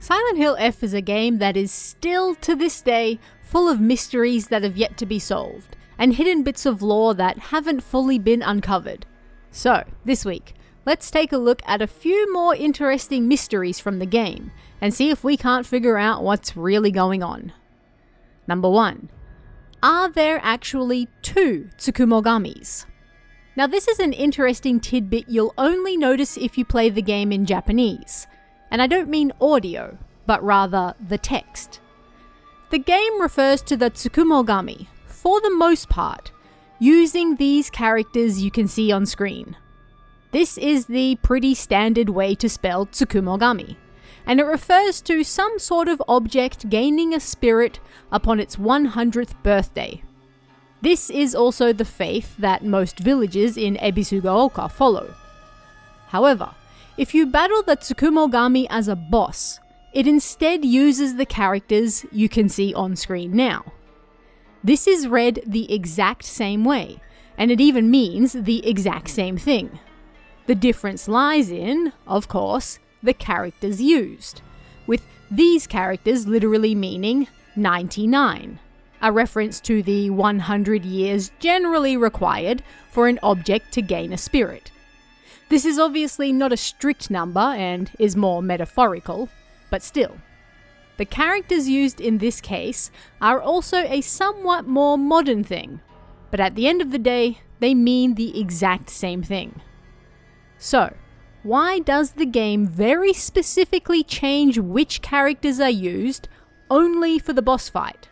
Silent Hill F is a game that is still, to this day, full of mysteries that have yet to be solved, and hidden bits of lore that haven't fully been uncovered. So, this week, let's take a look at a few more interesting mysteries from the game, and see if we can't figure out what's really going on. Number 1. Are there actually 2 Tsukumogamis? Now this is an interesting tidbit you'll only notice if you play the game in Japanese. And I don't mean audio, but rather the text. The game refers to the Tsukumogami, for the most part, using these characters you can see on screen. This is the pretty standard way to spell Tsukumogami, and it refers to some sort of object gaining a spirit upon its 100th birthday. This is also the faith that most villages in Ebisugaoka follow. However, if you battle the Tsukumogami as a boss, it instead uses the characters you can see on screen now. This is read the exact same way, and it even means the exact same thing. The difference lies in, of course, the characters used, with these characters literally meaning 99, a reference to the 100 years generally required for an object to gain a spirit. This is obviously not a strict number and is more metaphorical, but still. The characters used in this case are also a somewhat more modern thing, but at the end of the day, they mean the exact same thing. So, why does the game very specifically change which characters are used only for the boss fight?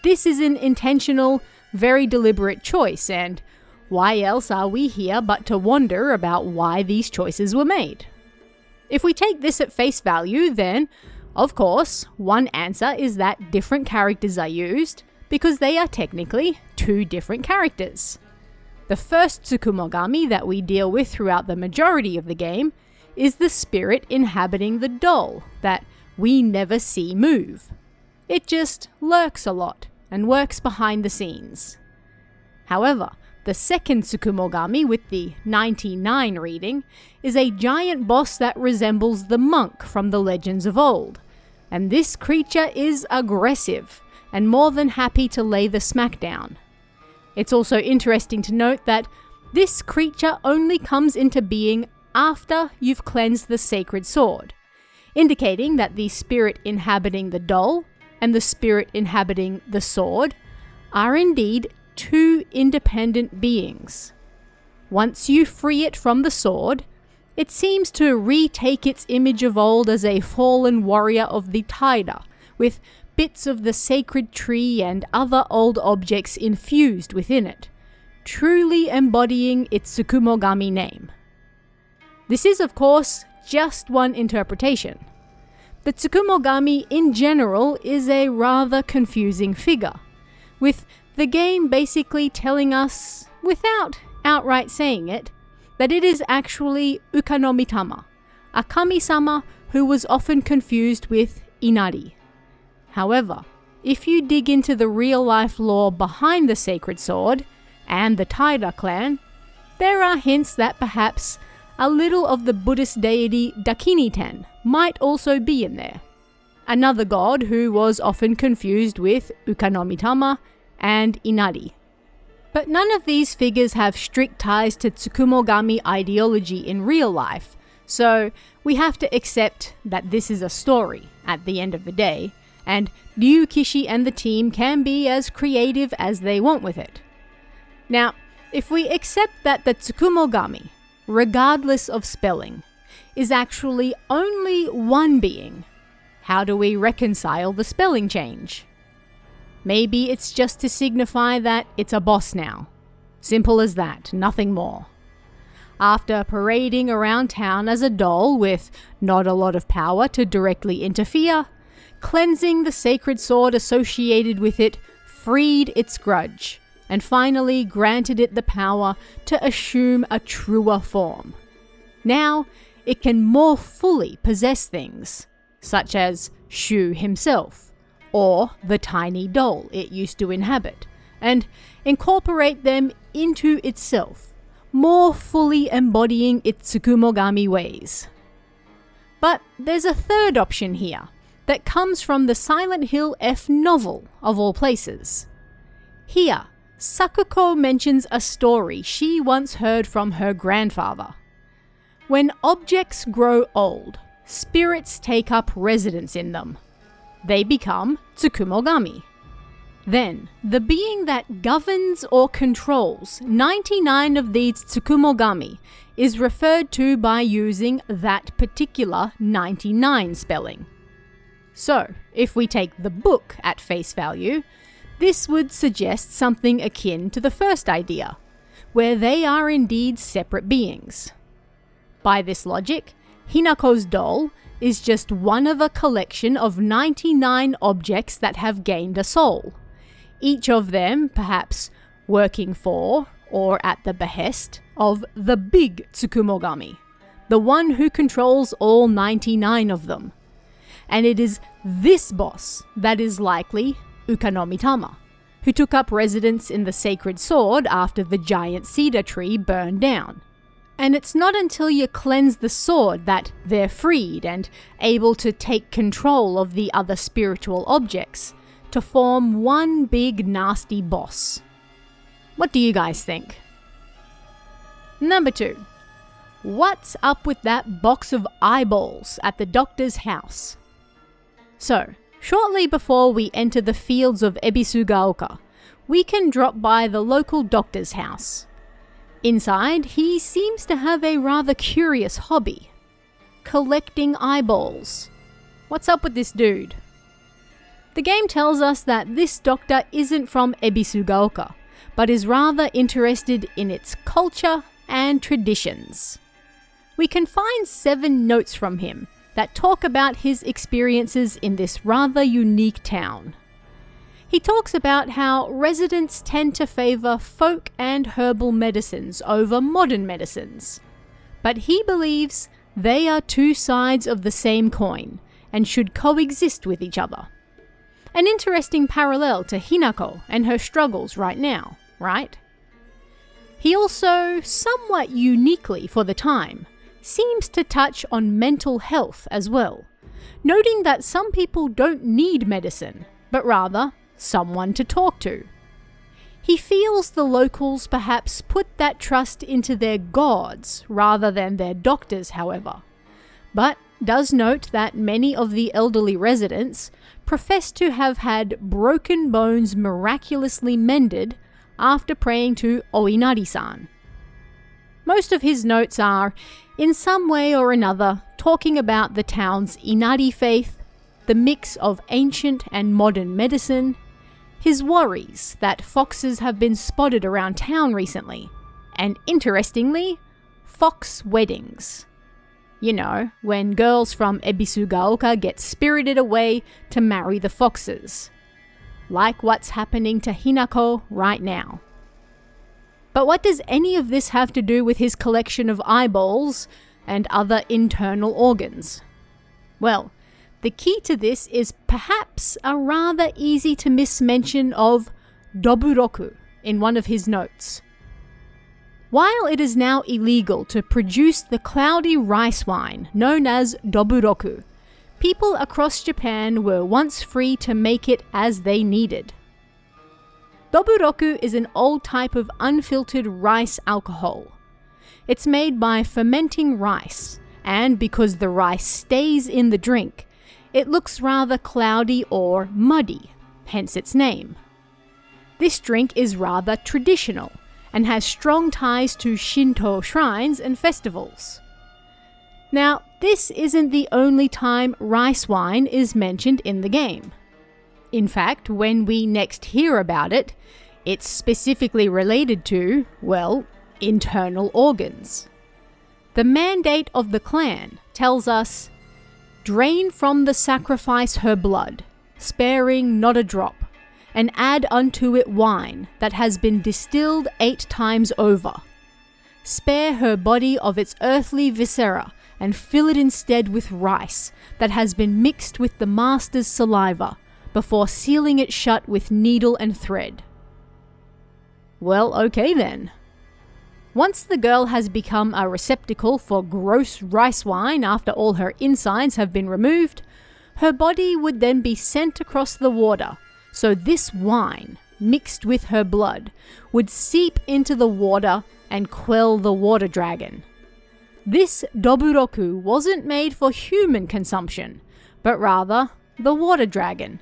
This is an intentional, very deliberate choice, and why else are we here but to wonder about why these choices were made? If we take this at face value, then, of course, one answer is that different characters are used because they are technically 2 different characters. The first Tsukumogami that we deal with throughout the majority of the game is the spirit inhabiting the doll that we never see move. It just lurks a lot and works behind the scenes. However, the second Tsukumogami with the 99 reading is a giant boss that resembles the monk from the legends of old, and this creature is aggressive and more than happy to lay the smackdown. It's also interesting to note that this creature only comes into being after you've cleansed the sacred sword, indicating that the spirit inhabiting the doll and the spirit inhabiting the sword are indeed 2 independent beings. Once you free it from the sword, it seems to retake its image of old as a fallen warrior of the Taira, with bits of the sacred tree and other old objects infused within it, truly embodying its Tsukumogami name. This is, of course, just one interpretation. The Tsukumogami in general is a rather confusing figure, with the game basically telling us, without outright saying it, that it is actually Ukanomitama, a kami-sama who was often confused with Inari. However, if you dig into the real-life lore behind the sacred sword and the Taira clan, there are hints that perhaps a little of the Buddhist deity Dakiniten might also be in there, another god who was often confused with Ukanomitama and Inari. But none of these figures have strict ties to Tsukumogami ideology in real life, so we have to accept that this is a story at the end of the day, and Ryukishi and the team can be as creative as they want with it. Now, if we accept that the Tsukumogami, regardless of spelling, is actually only one being, how do we reconcile the spelling change? Maybe it's just to signify that it's a boss now. Simple as that, nothing more. After parading around town as a doll with not a lot of power to directly interfere, cleansing the sacred sword associated with it freed its grudge, and finally granted it the power to assume a truer form. Now, it can more fully possess things, such as Shu himself, or the tiny doll it used to inhabit, and incorporate them into itself, more fully embodying its Tsukumogami ways. But there's a third option here that comes from the Silent Hill F novel, of all places. Here, Sakuko mentions a story she once heard from her grandfather. When objects grow old, spirits take up residence in them. They become Tsukumogami. Then, the being that governs or controls 99 of these Tsukumogami is referred to by using that particular 99 spelling. So, if we take the book at face value, this would suggest something akin to the first idea, where they are indeed separate beings. By this logic, Hinako's doll is just one of a collection of 99 objects that have gained a soul, each of them perhaps working for, or at the behest, of the big Tsukumogami, the one who controls all 99 of them. And it is this boss that is likely Ukanomitama, who took up residence in the sacred sword after the giant cedar tree burned down. And it's not until you cleanse the sword that they're freed and able to take control of the other spiritual objects to form one big nasty boss. What do you guys think? Number 2. What's up with that box of eyeballs at the doctor's house? So, shortly before we enter the fields of Ebisugaoka, we can drop by the local doctor's house. Inside, he seems to have a rather curious hobby: collecting eyeballs. What's up with this dude? The game tells us that this doctor isn't from Ebisugaoka, but is rather interested in its culture and traditions. We can find 7 notes from him that talk about his experiences in this rather unique town. He talks about how residents tend to favour folk and herbal medicines over modern medicines, but he believes they are 2 sides of the same coin and should coexist with each other. An interesting parallel to Hinako and her struggles right now, right? He also, somewhat uniquely for the time, seems to touch on mental health as well, noting that some people don't need medicine, but rather someone to talk to. He feels the locals perhaps put that trust into their gods rather than their doctors, however, but does note that many of the elderly residents profess to have had broken bones miraculously mended after praying to Oinari-san. Most of his notes are, in some way or another, talking about the town's Inari faith, the mix of ancient and modern medicine, his worries that foxes have been spotted around town recently, and interestingly, fox weddings. You know, when girls from Ebisugaoka get spirited away to marry the foxes. Like what's happening to Hinako right now. But what does any of this have to do with his collection of eyeballs and other internal organs? Well, the key to this is perhaps a rather easy to miss mention of doburoku in one of his notes. While it is now illegal to produce the cloudy rice wine known as doburoku, people across Japan were once free to make it as they needed. Doburoku is an old type of unfiltered rice alcohol. It's made by fermenting rice, and because the rice stays in the drink, it looks rather cloudy or muddy, hence its name. This drink is rather traditional and has strong ties to Shinto shrines and festivals. Now, this isn't the only time rice wine is mentioned in the game. In fact, when we next hear about it, it's specifically related to, well, internal organs. The mandate of the clan tells us, "Drain from the sacrifice her blood, sparing not a drop, and add unto it wine that has been distilled 8 times over. Spare her body of its earthly viscera, and fill it instead with rice that has been mixed with the master's saliva, before sealing it shut with needle and thread." Well, okay then. Once the girl has become a receptacle for gross rice wine after all her insides have been removed, her body would then be sent across the water, so this wine, mixed with her blood, would seep into the water and quell the water dragon. This doburoku wasn't made for human consumption, but rather the water dragon.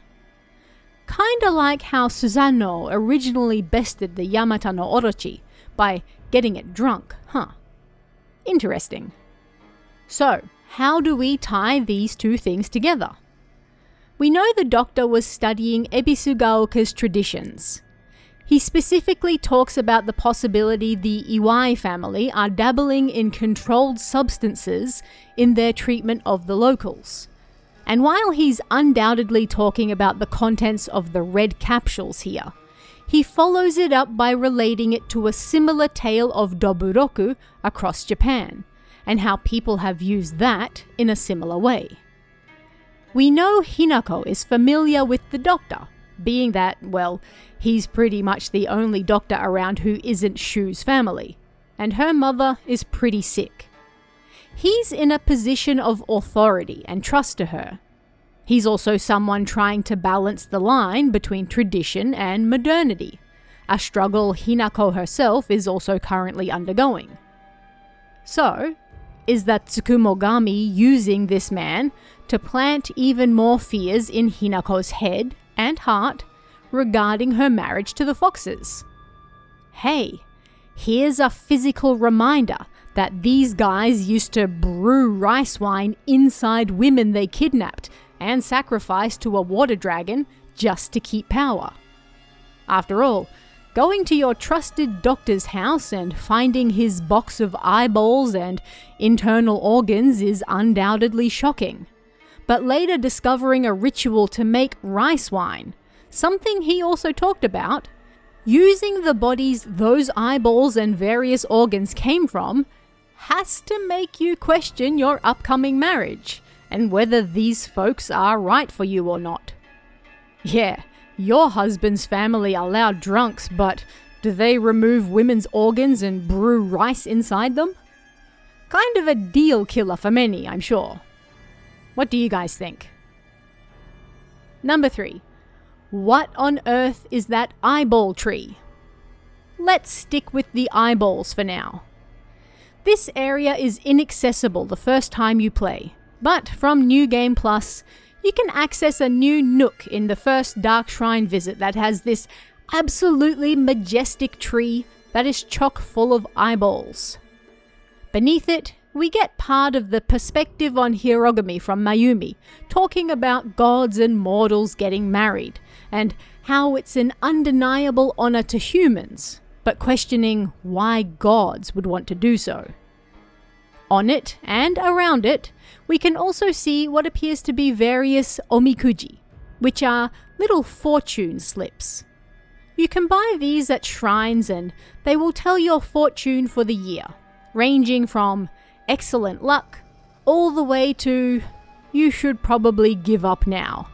Kinda like how Susanoo originally bested the Yamata no Orochi by getting it drunk, huh? Interesting. So, how do we tie these two things together? We know the doctor was studying Ebisugaoka's traditions. He specifically talks about the possibility the Iwai family are dabbling in controlled substances in their treatment of the locals. And while he's undoubtedly talking about the contents of the red capsules here, he follows it up by relating it to a similar tale of doburoku across Japan, and how people have used that in a similar way. We know Hinako is familiar with the doctor, being that, well, he's pretty much the only doctor around who isn't Shu's family, and her mother is pretty sick. He's in a position of authority and trust to her. He's also someone trying to balance the line between tradition and modernity, a struggle Hinako herself is also currently undergoing. So, is that Tsukumogami using this man to plant even more fears in Hinako's head and heart regarding her marriage to the Foxes? Hey, here's a physical reminder that these guys used to brew rice wine inside women they kidnapped and sacrificed to a water dragon just to keep power. After all, going to your trusted doctor's house and finding his box of eyeballs and internal organs is undoubtedly shocking. But later discovering a ritual to make rice wine, something he also talked about, using the bodies those eyeballs and various organs came from, has to make you question your upcoming marriage and whether these folks are right for you or not. Yeah, your husband's family are loud drunks, but do they remove women's organs and brew rice inside them? Kind of a deal killer for many, I'm sure. What do you guys think? Number 3. What on earth is that eyeball tree? Let's stick with the eyeballs for now. This area is inaccessible the first time you play, but from New Game Plus, you can access a new nook in the first Dark Shrine visit that has this absolutely majestic tree that is chock full of eyeballs. Beneath it, we get part of the perspective on Hierogamy from Mayumi, talking about gods and mortals getting married, and how it's an undeniable honor to humans, but questioning why gods would want to do so. On it and around it, we can also see what appears to be various omikuji, which are little fortune slips. You can buy these at shrines and they will tell your fortune for the year, ranging from excellent luck all the way to you should probably give up now.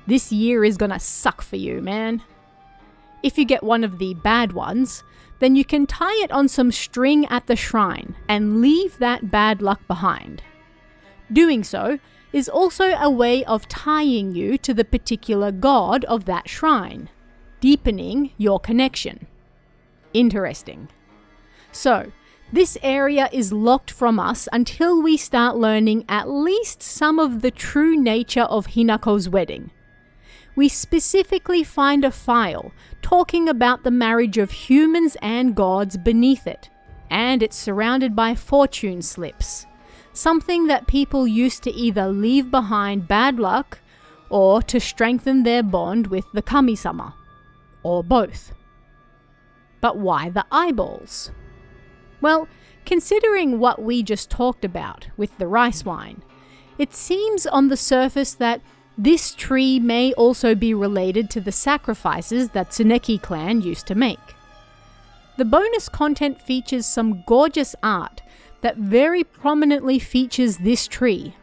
This year is gonna suck for you, man. If you get one of the bad ones, then you can tie it on some string at the shrine and leave that bad luck behind. Doing so is also a way of tying you to the particular god of that shrine, deepening your connection. Interesting. So, this area is locked from us until we start learning at least some of the true nature of Hinako's wedding. We specifically find a file talking about the marriage of humans and gods beneath it, and it's surrounded by fortune slips, something that people used to either leave behind bad luck or to strengthen their bond with the kami-sama, or both. But why the eyeballs? Well, considering what we just talked about with the rice wine, it seems on the surface that this tree may also be related to the sacrifices that Tsuneki clan used to make. The bonus content features some gorgeous art that very prominently features this tree.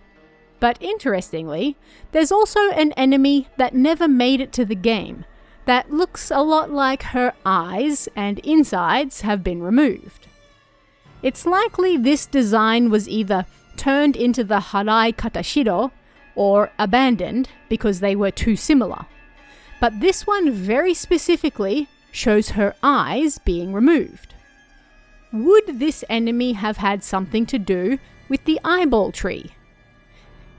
But interestingly, there's also an enemy that never made it to the game that looks a lot like her eyes and insides have been removed. It's likely this design was either turned into the Harai Katashiro or abandoned because they were too similar. But this one very specifically shows her eyes being removed. Would this enemy have had something to do with the eyeball tree?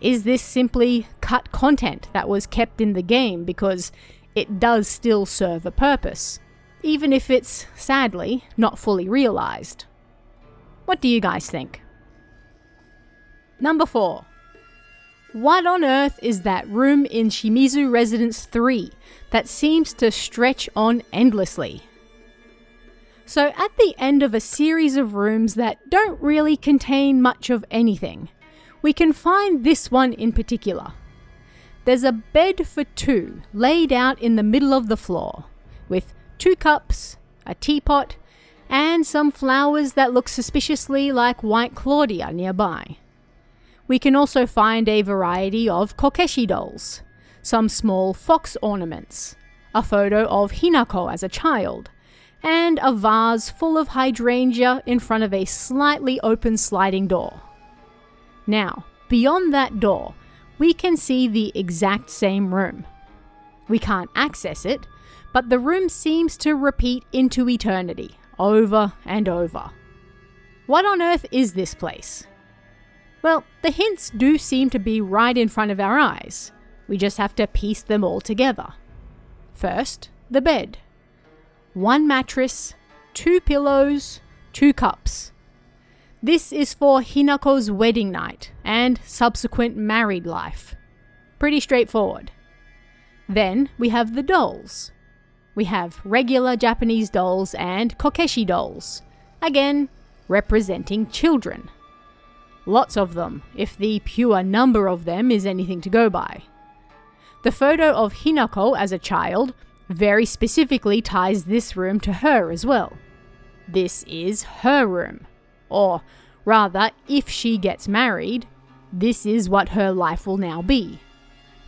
Is this simply cut content that was kept in the game because it does still serve a purpose, even if it's, sadly, not fully realized? What do you guys think? Number 4. What on earth is that room in Shimizu Residence 3 that seems to stretch on endlessly? So at the end of a series of rooms that don't really contain much of anything, we can find this one in particular. There's a bed for 2 laid out in the middle of the floor, with 2 cups, a teapot, and some flowers that look suspiciously like White Claudia nearby. We can also find a variety of kokeshi dolls, some small fox ornaments, a photo of Hinako as a child, and a vase full of hydrangea in front of a slightly open sliding door. Now, beyond that door, we can see the exact same room. We can't access it, but the room seems to repeat into eternity, over and over. What on earth is this place? Well, the hints do seem to be right in front of our eyes. We just have to piece them all together. First, the bed. 1 mattress, 2 pillows, 2 cups. This is for Hinako's wedding night and subsequent married life. Pretty straightforward. Then we have the dolls. We have regular Japanese dolls and kokeshi dolls, again representing children. Lots of them, if the pure number of them is anything to go by. The photo of Hinako as a child very specifically ties this room to her as well. This is her room. Or rather, if she gets married, this is what her life will now be.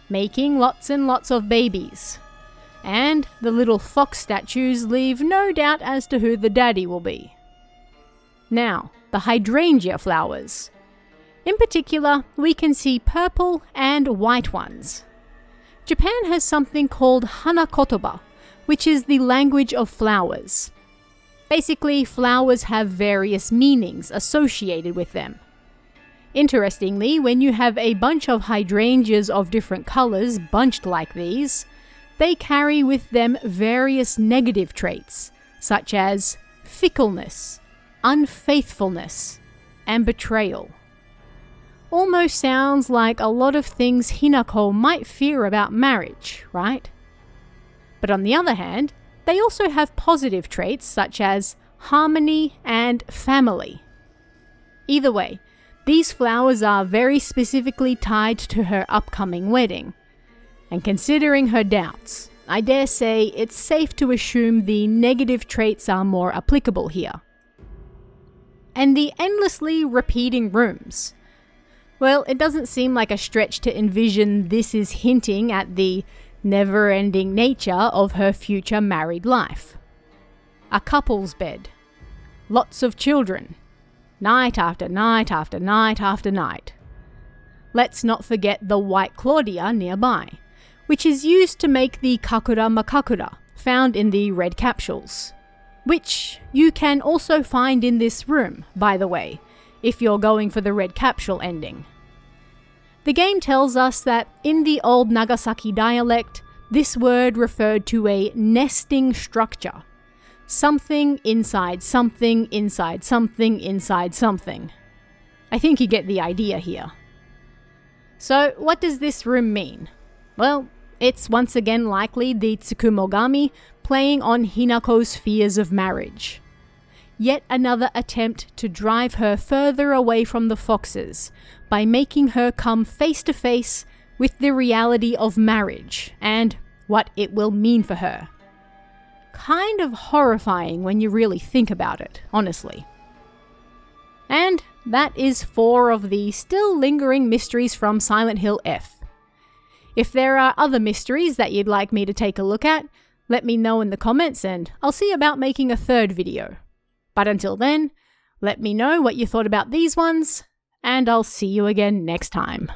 Making lots and lots of babies. And the little fox statues leave no doubt as to who the daddy will be. Now, the hydrangea flowers. In particular, we can see purple and white ones. Japan has something called hanakotoba, which is the language of flowers. Basically, flowers have various meanings associated with them. Interestingly, when you have a bunch of hydrangeas of different colors bunched like these, they carry with them various negative traits, such as fickleness, unfaithfulness, and betrayal. Almost sounds like a lot of things Hinako might fear about marriage, right? But on the other hand, they also have positive traits such as harmony and family. Either way, these flowers are very specifically tied to her upcoming wedding. And considering her doubts, I dare say it's safe to assume the negative traits are more applicable here. And the endlessly repeating rooms. Well, it doesn't seem like a stretch to envision this is hinting at the never-ending nature of her future married life. A couple's bed. Lots of children. Night after night after night after night. Let's not forget the White Claudia nearby, which is used to make the kakura makakura found in the red capsules, which you can also find in this room, by the way, if you're going for the red capsule ending. The game tells us that in the old Nagasaki dialect, this word referred to a nesting structure. Something inside something inside something inside something. I think you get the idea here. So what does this room mean? Well, it's once again likely the Tsukumogami playing on Hinako's fears of marriage. Yet another attempt to drive her further away from the foxes by making her come face to face with the reality of marriage and what it will mean for her. Kind of horrifying when you really think about it, honestly. And that is 4 of the still lingering mysteries from Silent Hill F. If there are other mysteries that you'd like me to take a look at, let me know in the comments and I'll see about making a 3rd video. But until then, Let me know what you thought about these ones, and I'll see you again next time.